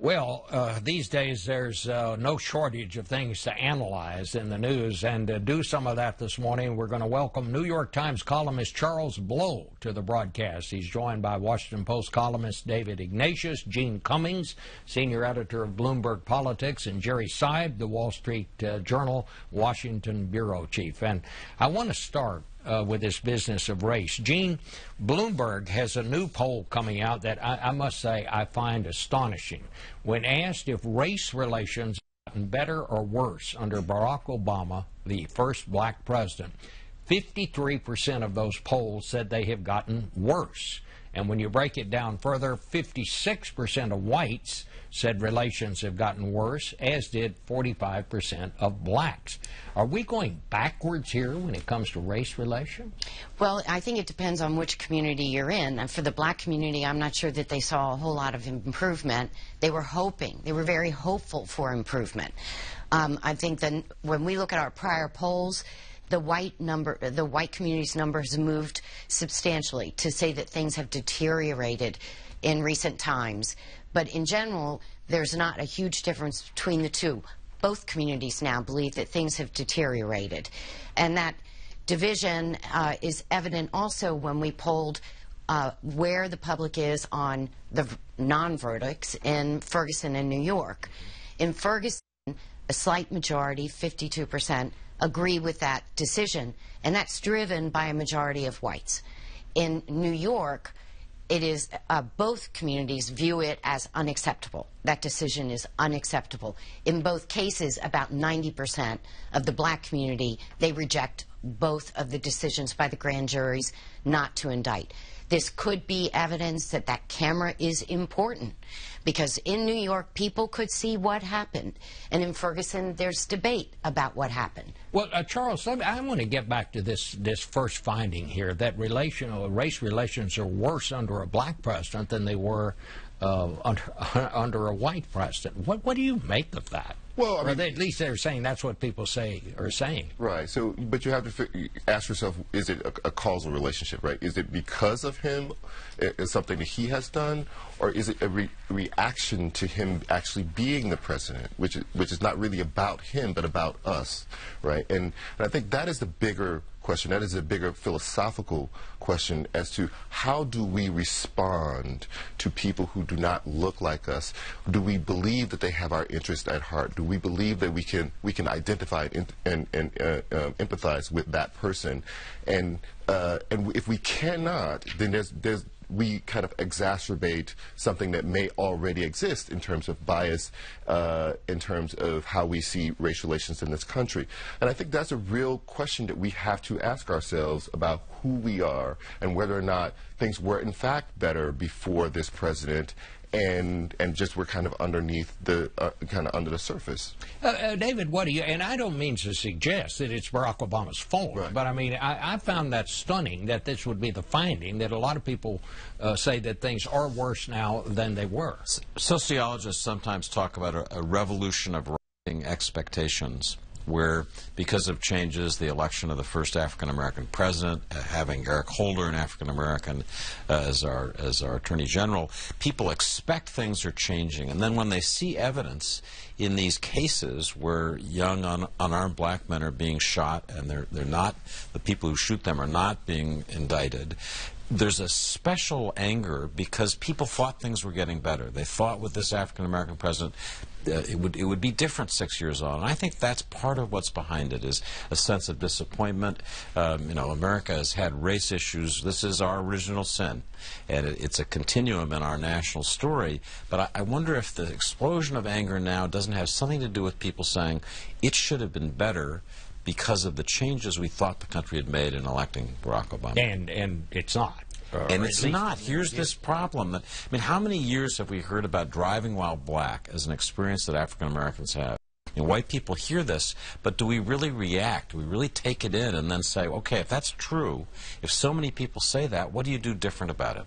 Well, these days there's no shortage of things to analyze in the news, and to do some of that this morning, we're going to welcome New York Times columnist Charles Blow to the broadcast. He's joined by Washington Post columnist David Ignatius, Jeanne Cummings, senior editor of Bloomberg Politics, and Jerry Seib, the Wall Street Journal Washington bureau chief. And I want to start with this business of race. Jeanne, Bloomberg has a new poll coming out that I must say I find astonishing. When asked if race relations have gotten better or worse under Barack Obama, the first black president, 53% of those polls said they have gotten worse. And when you break it down further, 56% of whites said relations have gotten worse, as did 45% of blacks. Are we going backwards here when it comes to race relations? Well, I think it depends on which community you're in. And for the black community, I'm not sure that they saw a whole lot of improvement. They were hoping. They were very hopeful for improvement. I think that when we look at our prior polls, the white community's number has moved substantially to say that things have deteriorated in recent times. But in general, there's not a huge difference between the two. Both communities now believe that things have deteriorated. And that division is evident also when we polled where the public is on the non-verdicts in Ferguson and New York. In Ferguson, a slight majority, 52%, agree with that decision, and that's driven by a majority of whites. In New York, it is both communities view it as unacceptable. That decision is unacceptable. In both cases, about 90% of the black community, they reject both of the decisions by the grand juries not to indict. This could be evidence that that camera is important, because in New York, people could see what happened. And in Ferguson, there's debate about what happened. Well, Charles, I want to get back to this first finding here, that race relations are worse under a black president than they were under a white president. What do you make of that? Well, I mean, at least they're saying that's what people are saying. Right. So, but you have to ask yourself: is it a causal relationship? Right? Is it because of him, is something that he has done, or is it a reaction to him actually being the president, which is not really about him but about us, right? And I think that is the bigger question. That is a bigger philosophical question as to how do we respond to people who do not look like us? Do we believe that they have our interest at heart? Do we believe that we can identify and empathize with that person? And if we cannot, then we kind of exacerbate something that may already exist in terms of bias, in terms of how we see race relations in this country. And I think that's a real question that we have to ask ourselves about who we are and whether or not things were in fact better before this president, and just we're kind of underneath the kind of under the surface. David, what do you? And I don't mean to suggest that it's Barack Obama's fault, right, but I mean I found that stunning that this would be the finding, that a lot of people say that things are worse now than they were. Sociologists sometimes talk about a revolution of rising expectations, where because of changes, the election of the first African-American president, having Eric Holder, an African-American, as our Attorney General, people expect things are changing. And then when they see evidence in these cases where young unarmed black men are being shot and they're not, the people who shoot them are not being indicted, there's a special anger because people thought things were getting better. They thought with this African-American president it would be different 6 years on. And I think that's part of what's behind it, is a sense of disappointment. You know, America has had race issues. This is our original sin, and it's a continuum in our national story. But I wonder if the explosion of anger now doesn't have something to do with people saying it should have been better because of the changes we thought the country had made in electing Barack Obama. And it's not. And it's not. Here's this problem. I mean, how many years have we heard about driving while black as an experience that African Americans have? And white people hear this, but do we really react? Do we really take it in and then say, okay, if that's true, if so many people say that, what do you do different about it?